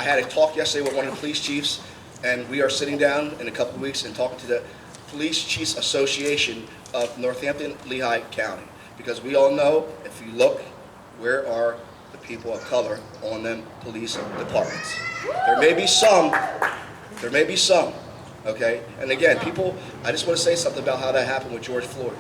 I had a talk yesterday with one of the police chiefs, and we are sitting down in a couple of weeks and talking to the Police Chiefs Association of Northampton, Lehigh County. Because we all know, if you look, where are the people of color on them police departments? There may be some, okay? And again, people, I just want to say something about how that happened with George Floyd.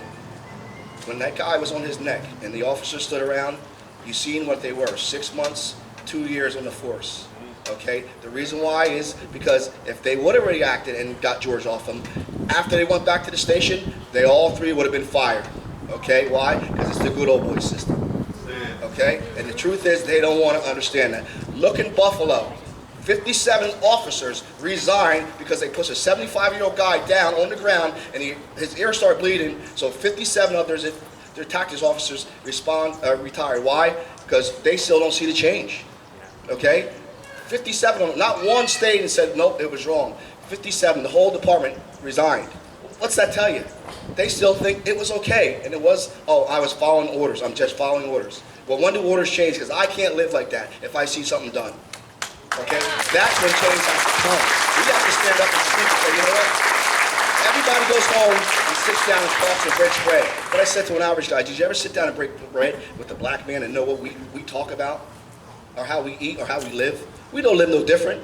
When that guy was on his neck and the officers stood around, you seen what they were, 6 months, 2 years on the force, okay? The reason why is because if they would have reacted and got George off him, after they went back to the station, they all three would have been fired, okay? Why? Because it's the good old boy system, okay? And the truth is they don't want to understand that. Look in Buffalo, 57 officers resigned because they pushed a 75-year-old guy down on the ground and his ear started bleeding, so 57 others, their tactics officers retired. Why? Because they still don't see the change. Okay? 57 of them, not one stayed and said, nope, it was wrong. 57, the whole department resigned. What's that tell you? They still think it was okay. And it was, oh, I was following orders. I'm just following orders. Well, when do orders change? Because I can't live like that if I see something done. Okay? That's when change has to come. We have to stand up and speak and say, you know what? Everybody goes home and sits down and talks and breaks bread. But I said to an average guy, did you ever sit down and break bread with a black man and know what we talk about? Or how we eat or how we live? We don't live no different.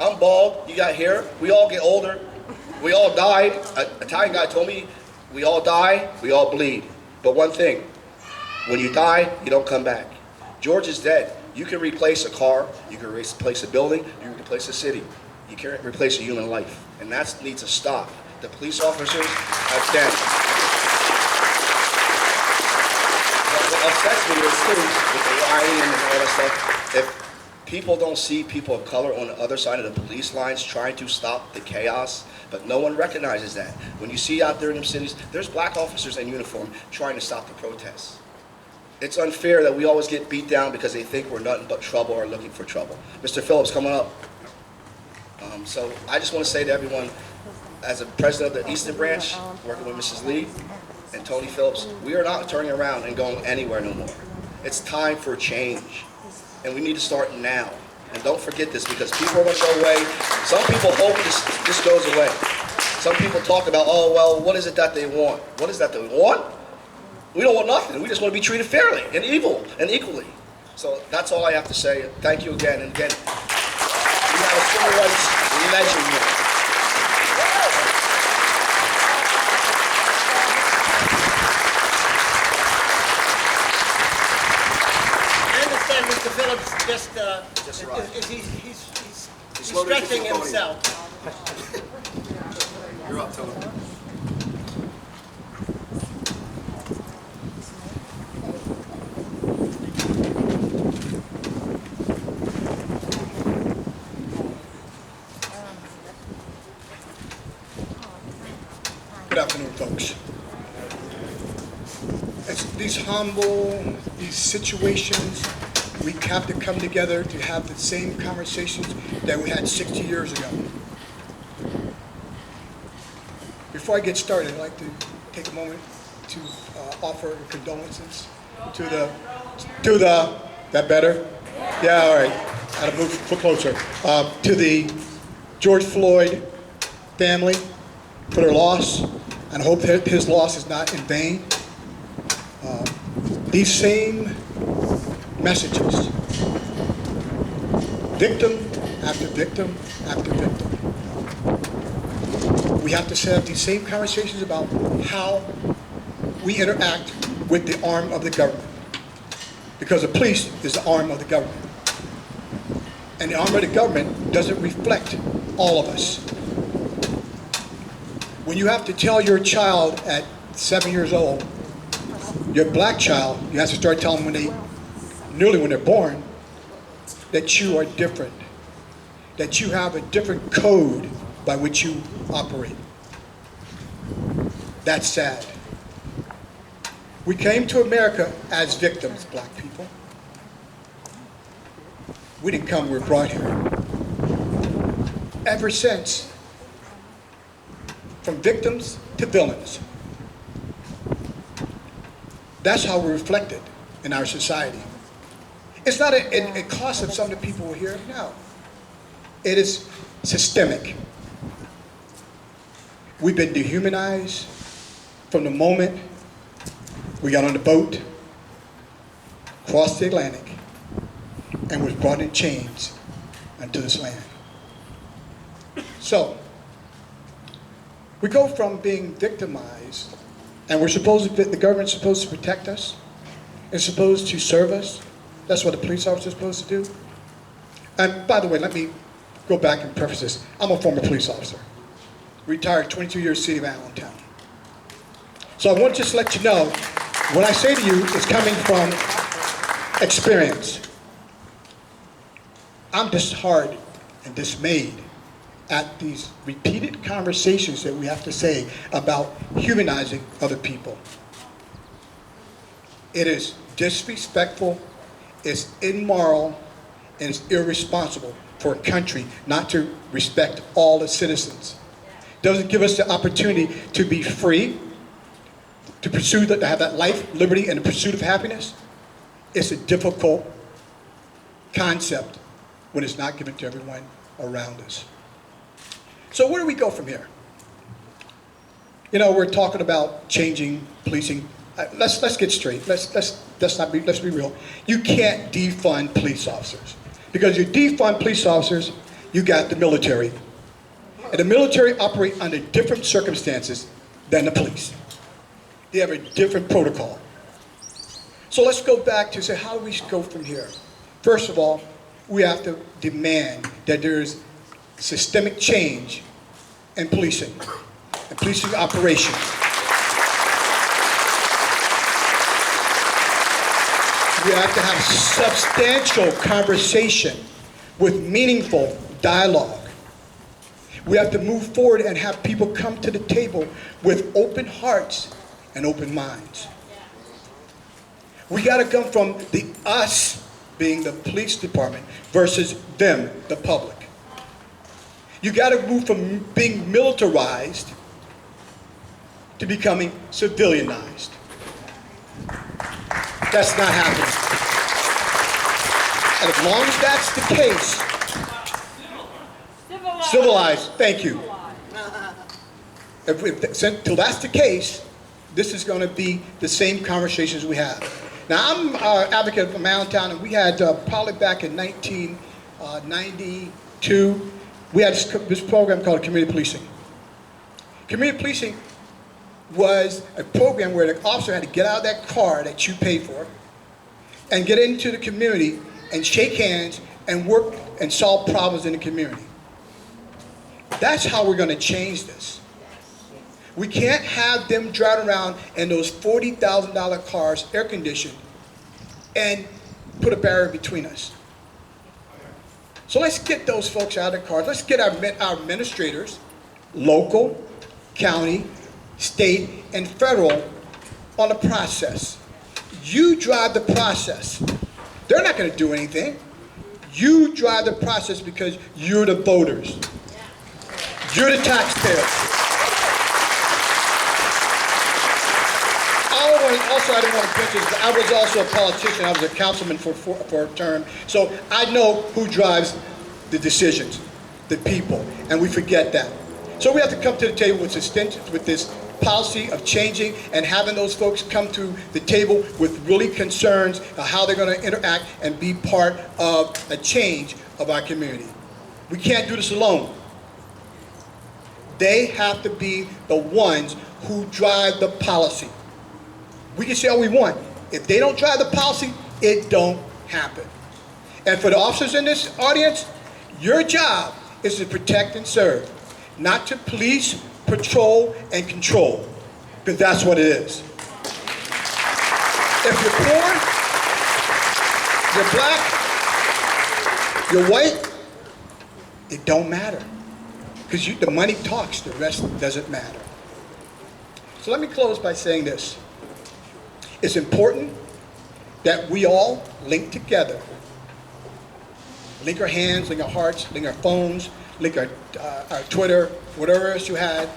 I'm bald, you got hair, we all get older, we all die. An Italian guy told me, we all die, we all bleed. But one thing, when you die, you don't come back. George is dead. You can replace a car, you can replace a building, you can replace a city. You can't replace a human life. And that needs to stop. The police officers have done. What upsets me is too, with the rioting and all that stuff, if people don't see people of color on the other side of the police lines trying to stop the chaos, but no one recognizes that. When you see out there in them cities, there's black officers in uniform trying to stop the protests. It's unfair that we always get beat down because they think we're nothing but trouble or looking for trouble. Mr. Phillips, coming up. So I just want to say to everyone, as a president of the Easton branch, working with Mrs. Lee and Tony Phillips, we are not turning around and going anywhere no more. It's time for change. And we need to start now. And don't forget this, because people are going to go away. Some people hope this goes away. Some people talk about, oh, well, what is it that they want? What is that they want? We don't want nothing. We just want to be treated fairly and equally. So that's all I have to say. Thank you again. And again, we have a civil rights legend here. I understand Mr. Phillips he's stretching himself. You're up, Tony. Good afternoon, folks. These situations, we have to come together to have the same conversations that we had 60 years ago. Before I get started, I'd like to take a moment to offer condolences to that better? Yeah, all right. I'll move closer. To the George Floyd family for their loss, and I hope that his loss is not in vain. These same messages, victim after victim after victim, we have to set up these same conversations about how we interact with the arm of the government, because the police is the arm of the government, and the arm of the government doesn't reflect all of us. When you have to tell your child at 7 years old, your black child, you have to start telling them when they're born, that you are different, that you have a different code by which you operate. That's sad. We came to America as victims, black people. We didn't come, we were brought here. Ever since, from victims to villains. That's how we're reflected in our society. It's not a cost of some of the people who are here, no. It is systemic. We've been dehumanized from the moment we got on the boat, crossed the Atlantic, and was brought in chains unto this land. So, we go from being victimized, and the government's supposed to protect us, it's supposed to serve us. That's what a police officer is supposed to do. And by the way, let me go back and preface this. I'm a former police officer. Retired 22 years, city of Allentown. So I want to just let you know, what I say to you is coming from experience. I'm disheartened and dismayed at these repeated conversations that we have to say about humanizing other people. It is disrespectful, it's immoral, and it's irresponsible for a country not to respect all its citizens. Doesn't give us the opportunity to be free, to pursue to have that life, liberty, and the pursuit of happiness. It's a difficult concept when it's not given to everyone around us. So where do we go from here? You know, we're talking about changing policing. Let's get straight. Let's be real. You can't defund police officers, because you defund police officers, you got the military, and the military operate under different circumstances than the police. They have a different protocol. So let's go back to say, how do we go from here? First of all, we have to demand that there is systemic change in policing and policing operations. We have to have substantial conversation with meaningful dialogue. We have to move forward and have people come to the table with open hearts and open minds. We got to come from the us being the police department versus them, the public. You got to move from being militarized to becoming civilianized. That's not happening. And as long as that's the case, civilized, thank you. Until that's the case, this is going to be the same conversations we have. Now, I'm an advocate from Allentown, and we had probably back in 1992, we had this program called community policing. Community policing was a program where the officer had to get out of that car that you paid for and get into the community and shake hands and work and solve problems in the community. That's how we're going to change this. We can't have them driving around in those $40,000 cars, air conditioned, and put a barrier between us. So let's get those folks out of the cars. Let's get our administrators, local, county, state, and federal, on the process. You drive the process. They're not going to do anything. You drive the process because you're the voters. You're the taxpayers. Also, I didn't want to mention, I was also a politician. I was a councilman for a term. So I know who drives the decisions, the people, and we forget that. So we have to come to the table with this policy of changing and having those folks come to the table with really concerns of how they're going to interact and be part of a change of our community. We can't do this alone. They have to be the ones who drive the policy. We can say all we want. If they don't drive the policy, it don't happen. And for the officers in this audience, your job is to protect and serve, not to police, patrol, and control, because that's what it is. If you're poor, you're black, you're white, it don't matter, because the money talks, the rest doesn't matter. So let me close by saying this. It's important that we all link together. Link our hands, link our hearts, link our phones, link our Twitter, whatever else you had,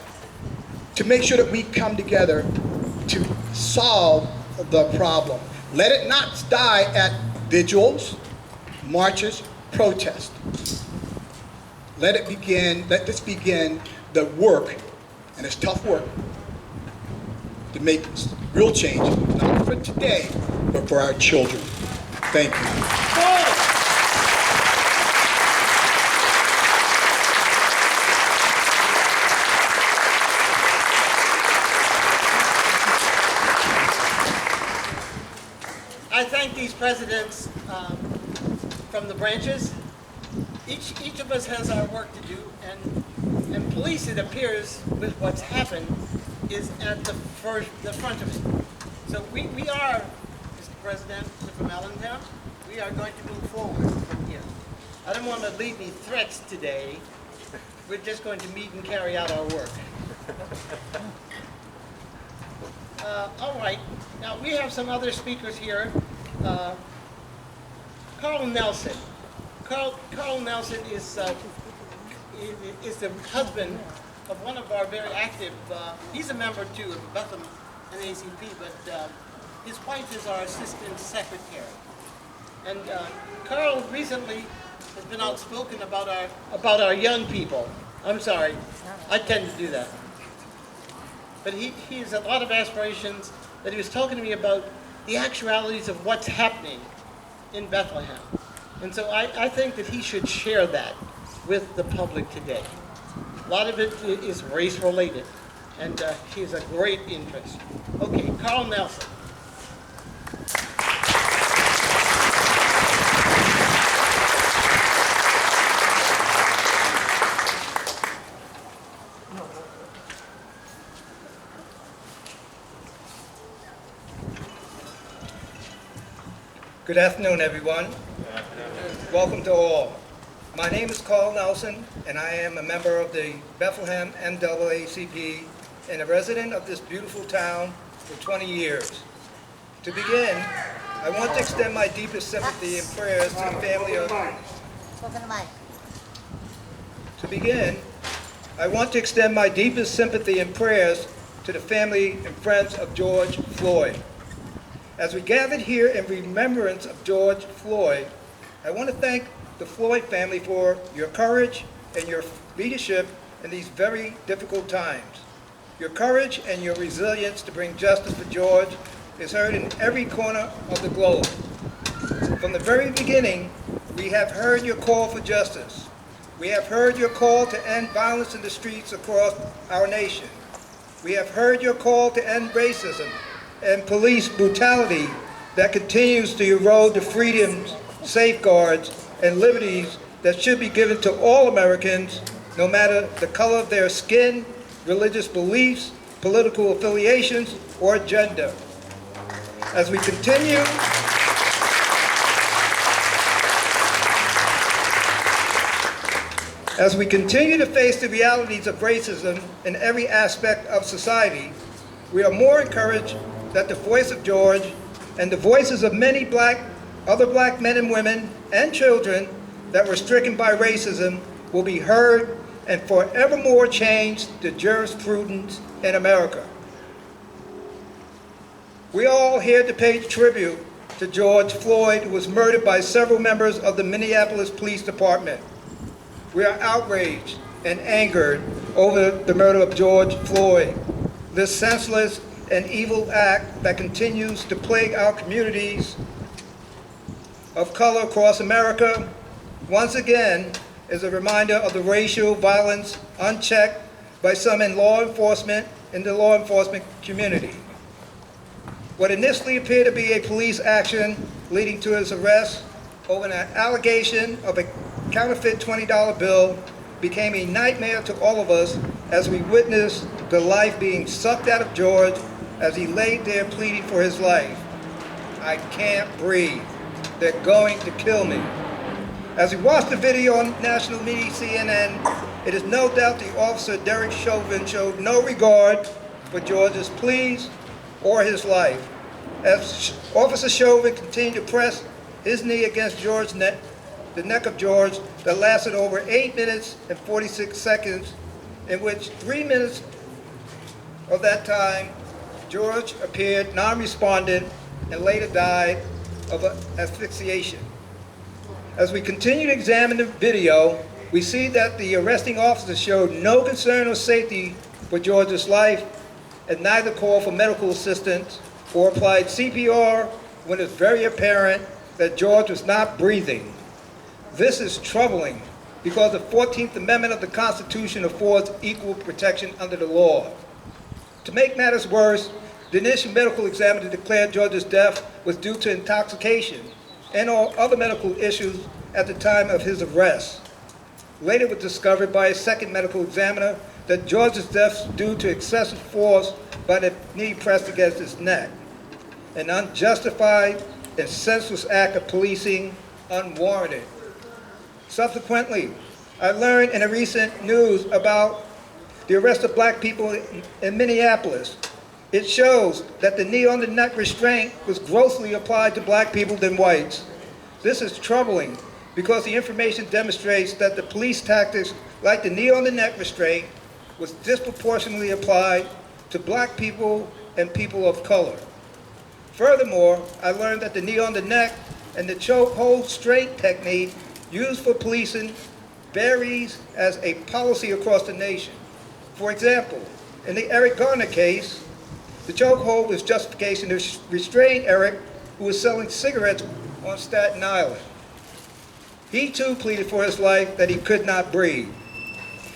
to make sure that we come together to solve the problem. Let it not die at vigils, marches, protests. let this begin the work, and it's tough work, to make real change, not for today, but for our children. Thank you. I thank these presidents from the branches. Each of us has our work to do, and police, it appears, with what's happened, is at the front of it. So we are, Mr. President, from Allentown, we are going to move forward from here. I don't want to leave any threats today. We're just going to meet and carry out our work. All right, now we have some other speakers here. Carl Nelson. Carl Nelson is the husband of one of our very active, he's a member too of the Bethlehem NAACP, but his wife is our assistant secretary. And Carl recently has been outspoken about our young people. I'm sorry, I tend to do that. But he has a lot of aspirations that he was talking to me about the actualities of what's happening in Bethlehem. And so I think that he should share that with the public today. A lot of it is race related, and he has a great interest. Okay, Carl Nelson. Good afternoon, everyone. Welcome to all. My name is Carl Nelson, and I am a member of the Bethlehem NAACP and a resident of this beautiful town for 20 years. To begin, I want to extend my deepest sympathy and prayers to the family of... To begin, I want to extend my deepest sympathy and prayers to the family and friends of George Floyd. As we gathered here in remembrance of George Floyd, I want to thank the Floyd family for your courage and your leadership in these very difficult times. Your courage and your resilience to bring justice for George is heard in every corner of the globe. From the very beginning, we have heard your call for justice. We have heard your call to end violence in the streets across our nation. We have heard your call to end racism and police brutality that continues to erode the freedoms, safeguards, and liberties that should be given to all Americans, no matter the color of their skin, religious beliefs, political affiliations, or gender. As we continue to face the realities of racism in every aspect of society, we are more encouraged that the voice of George and the voices of many other black men and women and children that were stricken by racism will be heard and forevermore change the jurisprudence in America. We are all here to pay tribute to George Floyd, who was murdered by several members of the Minneapolis Police Department. We are outraged and angered over the murder of George Floyd, this senseless and evil act that continues to plague our communities of color across America, once again is a reminder of the racial violence unchecked by some in the law enforcement community. What initially appeared to be a police action leading to his arrest over an allegation of a counterfeit $20 bill became a nightmare to all of us as we witnessed the life being sucked out of George as he laid there pleading for his life. I can't breathe. They're going to kill me. As we watched the video on national media CNN, it is no doubt the officer Derek Chauvin showed no regard for George's pleas or his life. As Officer Chauvin continued to press his knee against George's neck, the neck of George, that lasted over 8 minutes and 46 seconds, in which 3 minutes of that time, George appeared non-respondent and later died of asphyxiation. As we continue to examine the video, we see that the arresting officer showed no concern or safety for George's life and neither called for medical assistance or applied CPR when it's very apparent that George was not breathing. This is troubling because the 14th Amendment of the Constitution affords equal protection under the law. To make matters worse, the initial medical examiner declared George's death was due to intoxication and all other medical issues at the time of his arrest. Later it was discovered by a second medical examiner that George's death was due to excessive force by the knee pressed against his neck, an unjustified and senseless act of policing, unwarranted. Subsequently, I learned in a recent news about the arrest of black people in Minneapolis. It shows that the knee on the neck restraint was grossly applied to black people than whites. This is troubling because the information demonstrates that the police tactics like the knee on the neck restraint was disproportionately applied to black people and people of color. Furthermore, I learned that the knee on the neck and the chokehold straight technique used for policing varies as a policy across the nation. For example, in the Eric Garner case, the chokehold was justification to restrain Eric, who was selling cigarettes on Staten Island. He too pleaded for his life that he could not breathe.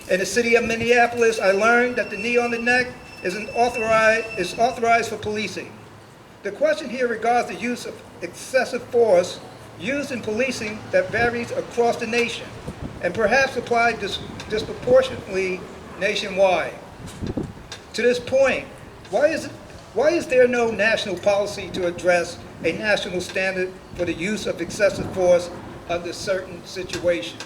In the city of Minneapolis, I learned that the knee on the neck is authorized for policing. The question here regards the use of excessive force used in policing that varies across the nation and perhaps applied disproportionately nationwide. To this point, why is there no national policy to address a national standard for the use of excessive force under certain situations?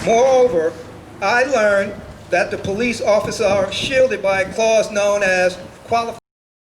Moreover, I learned that the police officers are shielded by a clause known as qualified